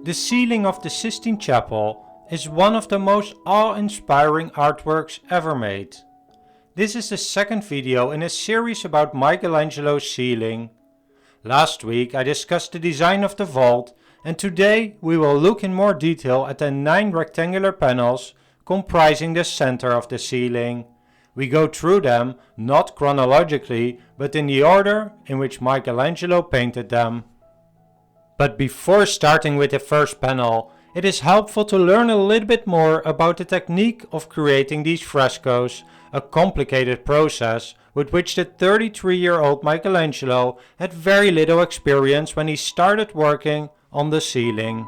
The ceiling of the Sistine Chapel is one of the most awe-inspiring artworks ever made. This is the second video in a series about Michelangelo's ceiling. Last week I discussed the design of the vault, and today we will look in more detail at the 9 rectangular panels comprising the center of the ceiling. We go through them not chronologically, but in the order in which Michelangelo painted them. But before starting with the first panel, it is helpful to learn a little bit more about the technique of creating these frescoes, a complicated process with which the 33-year-old Michelangelo had very little experience when he started working on the ceiling.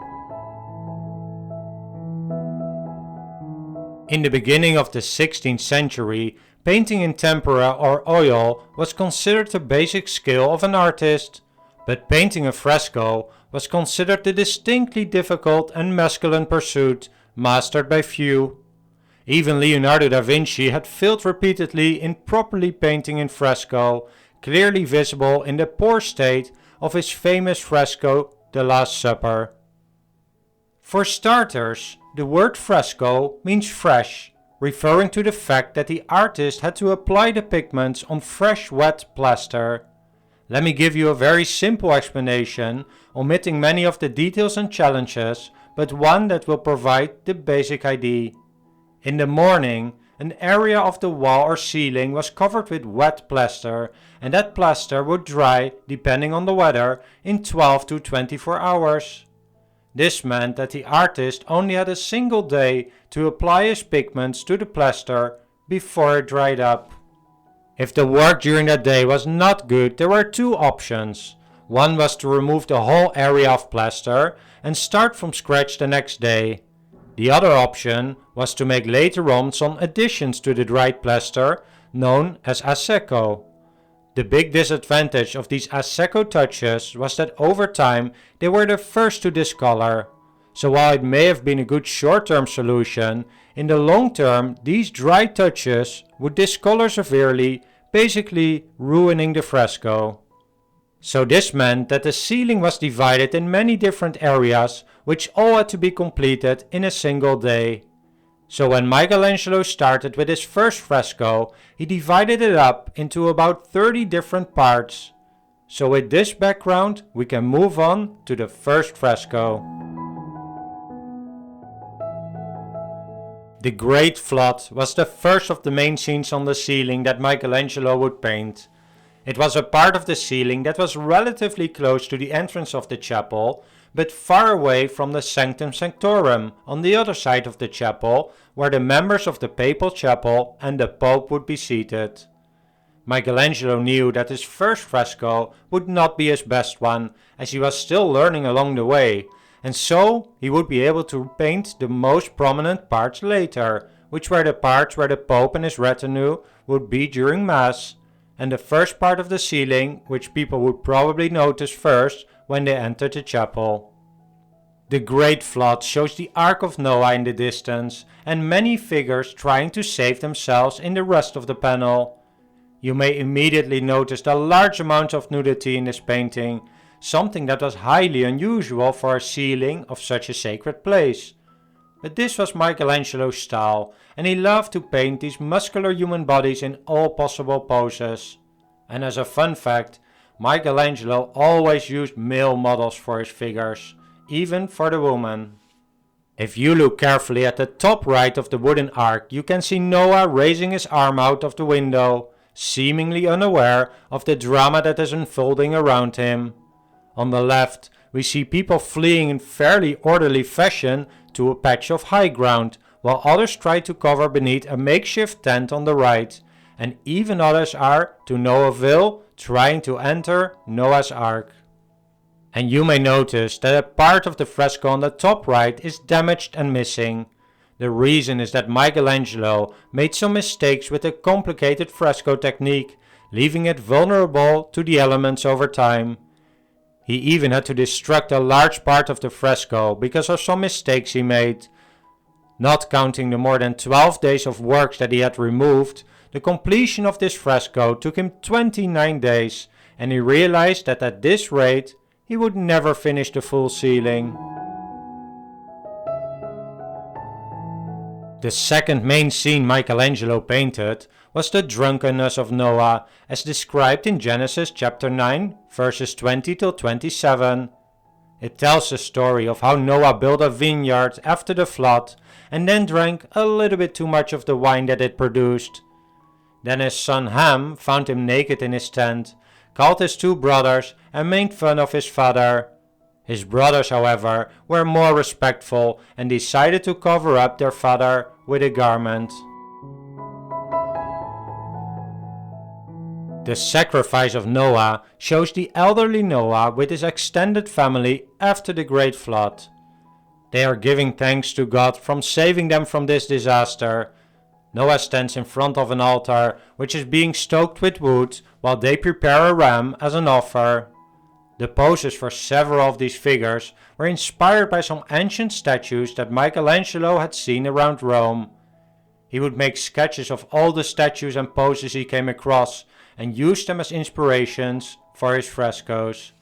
In the beginning of the 16th century, painting in tempera or oil was considered the basic skill of an artist, but painting a fresco was considered the distinctly difficult and masculine pursuit mastered by few. Even Leonardo da Vinci had failed repeatedly in properly painting in fresco, clearly visible in the poor state of his famous fresco The Last Supper. For starters, the word fresco means fresh, referring to the fact that the artist had to apply the pigments on fresh wet plaster. Let me give you a very simple explanation, omitting many of the details and challenges, but one that will provide the basic idea. In the morning, an area of the wall or ceiling was covered with wet plaster, and that plaster would dry, depending on the weather, in 12 to 24 hours. This meant that the artist only had a single day to apply his pigments to the plaster before it dried up. If the work during that day was not good, there were two options. One was to remove the whole area of plaster and start from scratch the next day. The other option was to make later on some additions to the dried plaster, known as a secco. The big disadvantage of these a secco touches was that over time they were the first to discolor. So while it may have been a good short-term solution, in the long term these dry touches would discolor severely, basically ruining the fresco. So this meant that the ceiling was divided in many different areas, which all had to be completed in a single day. So when Michelangelo started with his first fresco, he divided it up into about 30 different parts. So with this background, we can move on to the first fresco. The Great Flood was the first of the main scenes on the ceiling that Michelangelo would paint. It was a part of the ceiling that was relatively close to the entrance of the chapel, but far away from the Sanctum Sanctorum on the other side of the chapel, where the members of the papal chapel and the Pope would be seated. Michelangelo knew that his first fresco would not be his best one, as he was still learning along the way, and so he would be able to paint the most prominent parts later, which were the parts where the Pope and his retinue would be during Mass, and the first part of the ceiling, which people would probably notice first when they entered the chapel. The Great Flood shows the Ark of Noah in the distance, and many figures trying to save themselves in the rest of the panel. You may immediately notice the large amount of nudity in this painting, something that was highly unusual for a ceiling of such a sacred place. But this was Michelangelo's style, and he loved to paint these muscular human bodies in all possible poses. And as a fun fact, Michelangelo always used male models for his figures, even for the woman. If you look carefully at the top right of the wooden ark, you can see Noah raising his arm out of the window, seemingly unaware of the drama that is unfolding around him. On the left, we see people fleeing in fairly orderly fashion to a patch of high ground, while others try to cover beneath a makeshift tent on the right, and even others are, to no avail, trying to enter Noah's Ark. And you may notice that a part of the fresco on the top right is damaged and missing. The reason is that Michelangelo made some mistakes with the complicated fresco technique, leaving it vulnerable to the elements over time. He even had to destruct a large part of the fresco because of some mistakes he made. Not counting the more than 12 days of works that he had removed, the completion of this fresco took him 29 days, and he realized that at this rate he would never finish the full ceiling. The second main scene Michelangelo painted was the Drunkenness of Noah, as described in Genesis chapter 9, verses 20 till 27. It tells the story of how Noah built a vineyard after the flood and then drank a little bit too much of the wine that it produced. Then his son Ham found him naked in his tent, called his two brothers and made fun of his father. His brothers, however, were more respectful and decided to cover up their father with a garment. The sacrifice of Noah shows the elderly Noah with his extended family after the great flood. They are giving thanks to God for saving them from this disaster. Noah stands in front of an altar which is being stoked with wood while they prepare a ram as an offer. The poses for several of these figures were inspired by some ancient statues that Michelangelo had seen around Rome. He would make sketches of all the statues and poses he came across and used them as inspirations for his frescoes.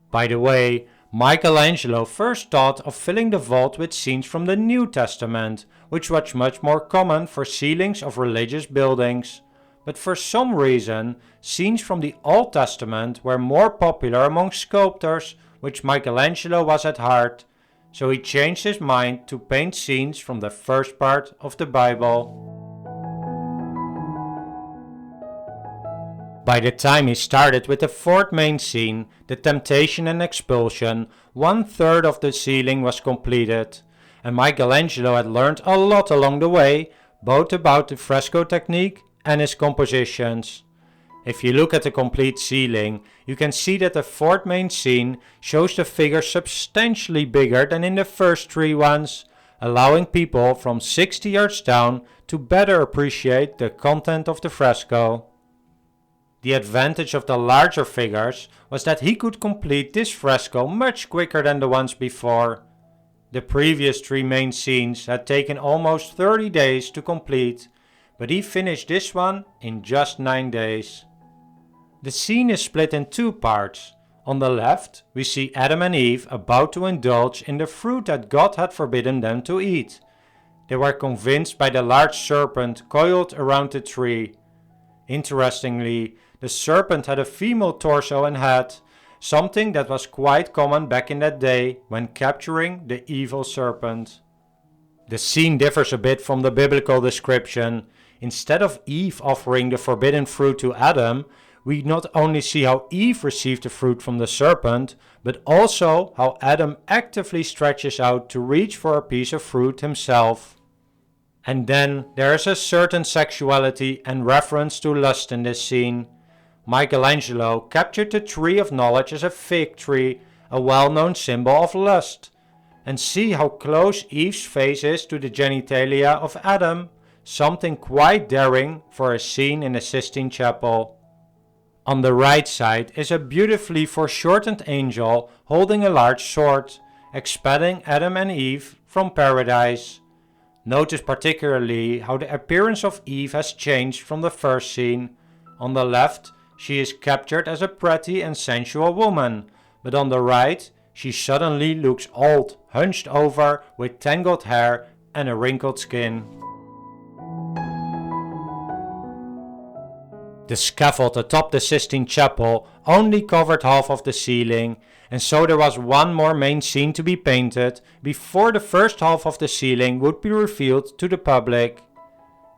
By the way, Michelangelo first thought of filling the vault with scenes from the New Testament, which was much more common for ceilings of religious buildings. But for some reason, scenes from the Old Testament were more popular among sculptors, which Michelangelo was at heart, so he changed his mind to paint scenes from the first part of the Bible. By the time he started with the fourth main scene, the temptation and expulsion, 1/3 of the ceiling was completed, and Michelangelo had learned a lot along the way, both about the fresco technique and his compositions. If you look at the complete ceiling, you can see that the fourth main scene shows the figures substantially bigger than in the first three ones, allowing people from 60 yards down to better appreciate the content of the fresco. The advantage of the larger figures was that he could complete this fresco much quicker than the ones before. The previous three main scenes had taken almost 30 days to complete, but he finished this one in just 9 days. The scene is split in two parts. On the left, we see Adam and Eve about to indulge in the fruit that God had forbidden them to eat. They were convinced by the large serpent coiled around the tree. Interestingly, the serpent had a female torso and head, something that was quite common back in that day when capturing the evil serpent. The scene differs a bit from the biblical description. Instead of Eve offering the forbidden fruit to Adam, we not only see how Eve received the fruit from the serpent, but also how Adam actively stretches out to reach for a piece of fruit himself. And then there is a certain sexuality and reference to lust in this scene. Michelangelo captured the tree of knowledge as a fig tree, a well-known symbol of lust. And see how close Eve's face is to the genitalia of Adam, something quite daring for a scene in the Sistine Chapel. On the right side is a beautifully foreshortened angel holding a large sword, expelling Adam and Eve from paradise. Notice particularly how the appearance of Eve has changed from the first scene. On the left, she is captured as a pretty and sensual woman, but on the right, she suddenly looks old, hunched over, with tangled hair and a wrinkled skin. The scaffold atop the Sistine Chapel only covered half of the ceiling, and so there was one more main scene to be painted before the first half of the ceiling would be revealed to the public.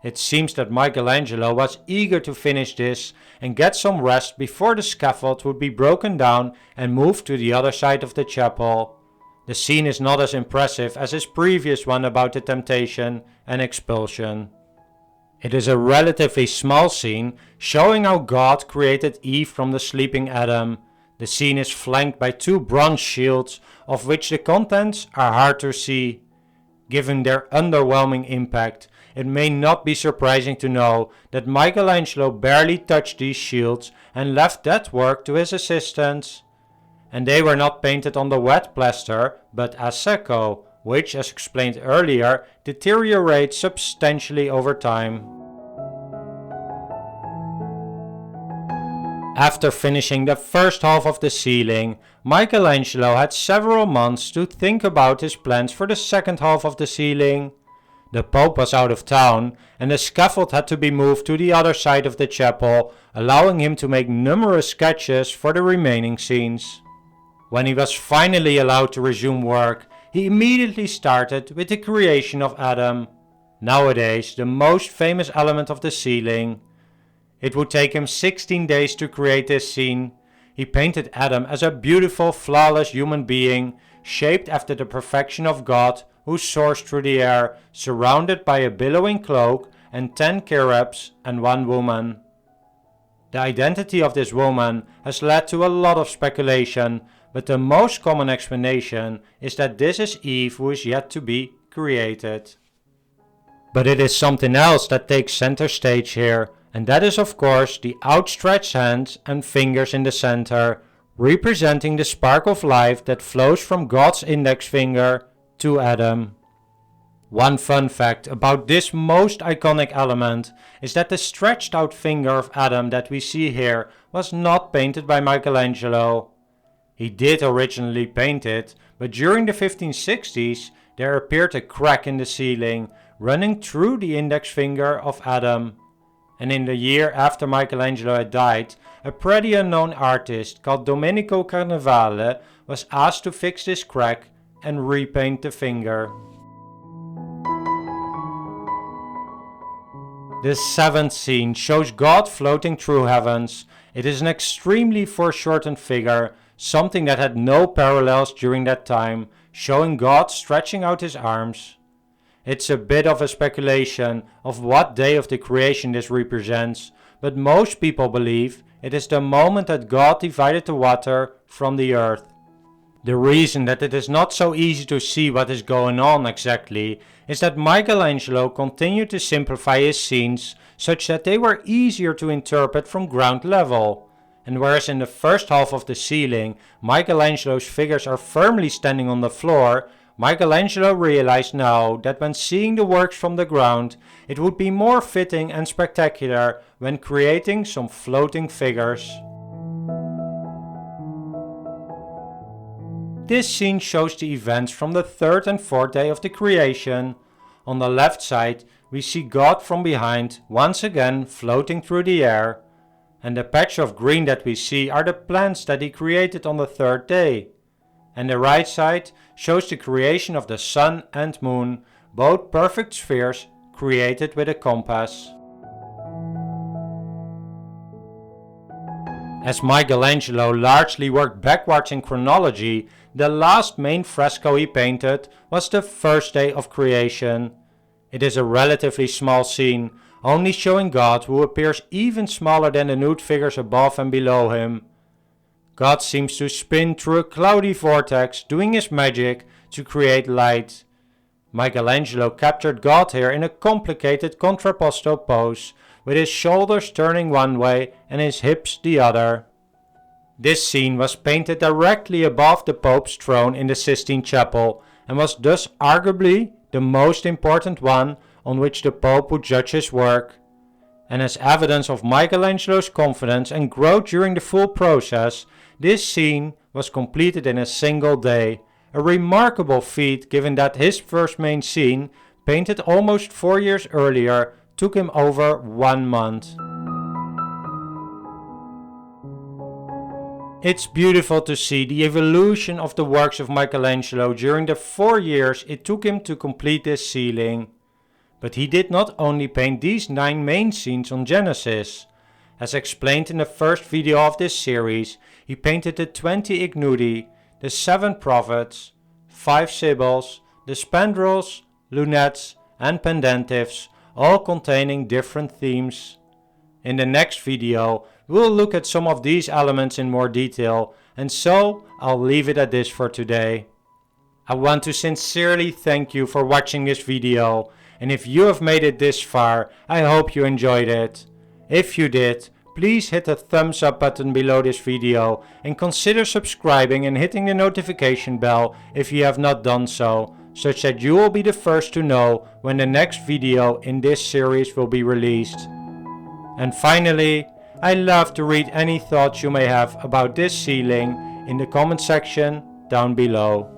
It seems that Michelangelo was eager to finish this and get some rest before the scaffold would be broken down and moved to the other side of the chapel. The scene is not as impressive as his previous one about the temptation and expulsion. It is a relatively small scene showing how God created Eve from the sleeping Adam. The scene is flanked by two bronze shields, of which the contents are hard to see. Given their underwhelming impact, it may not be surprising to know that Michelangelo barely touched these shields and left that work to his assistants. And they were not painted on the wet plaster, but a secco, which, as explained earlier, deteriorates substantially over time. After finishing the first half of the ceiling, Michelangelo had several months to think about his plans for the second half of the ceiling. The Pope was out of town, and the scaffold had to be moved to the other side of the chapel, allowing him to make numerous sketches for the remaining scenes. When he was finally allowed to resume work, he immediately started with the creation of Adam, nowadays the most famous element of the ceiling. It would take him 16 days to create this scene. He painted Adam as a beautiful, flawless human being, shaped after the perfection of God, who soars through the air, surrounded by a billowing cloak and 10 cherubs and 1 woman. The identity of this woman has led to a lot of speculation, but the most common explanation is that this is Eve, who is yet to be created. But it is something else that takes center stage here, and that is of course the outstretched hands and fingers in the center, representing the spark of life that flows from God's index finger to Adam. One fun fact about this most iconic element is that the stretched out finger of Adam that we see here was not painted by Michelangelo. He did originally paint it, but during the 1560s there appeared a crack in the ceiling running through the index finger of Adam. And in the year after Michelangelo had died, a pretty unknown artist called Domenico Carnevale was asked to fix this crack and repaint the finger. The 7th scene shows God floating through heavens. It is an extremely foreshortened figure, something that had no parallels during that time, showing God stretching out his arms. It's a bit of a speculation of what day of the creation this represents, but most people believe it is the moment that God divided the water from the earth. The reason that it is not so easy to see what is going on exactly is that Michelangelo continued to simplify his scenes such that they were easier to interpret from ground level. And whereas in the first half of the ceiling Michelangelo's figures are firmly standing on the floor, Michelangelo realized now that when seeing the works from the ground, it would be more fitting and spectacular when creating some floating figures. This scene shows the events from the 3rd and 4th day of the creation. On the left side we see God from behind once again floating through the air, and the patch of green that we see are the plants that he created on the 3rd day. And the right side shows the creation of the sun and moon, both perfect spheres created with a compass. As Michelangelo largely worked backwards in chronology, the last main fresco he painted was the 1st day of creation. It is a relatively small scene, only showing God, who appears even smaller than the nude figures above and below him. God seems to spin through a cloudy vortex, doing his magic to create light. Michelangelo captured God here in a complicated contrapposto pose, with his shoulders turning one way and his hips the other. This scene was painted directly above the Pope's throne in the Sistine Chapel, and was thus arguably the most important one on which the Pope would judge his work. And as evidence of Michelangelo's confidence and growth during the full process, this scene was completed in a single day, a remarkable feat given that his first main scene, painted almost 4 years earlier, took him over 1 month. It's beautiful to see the evolution of the works of Michelangelo during the 4 years it took him to complete this ceiling. But he did not only paint these 9 main scenes on Genesis. As explained in the first video of this series, he painted the 20 ignudi, the 7 prophets, 5 sibyls, the spandrels, lunettes and pendentives, all containing different themes. In the next video, we'll look at some of these elements in more detail, and so I'll leave it at this for today. I want to sincerely thank you for watching this video, and if you have made it this far, I hope you enjoyed it. If you did, please hit the thumbs up button below this video and consider subscribing and hitting the notification bell if you have not done so, such that you will be the first to know when the next video in this series will be released. And finally, I love to read any thoughts you may have about this ceiling in the comment section down below.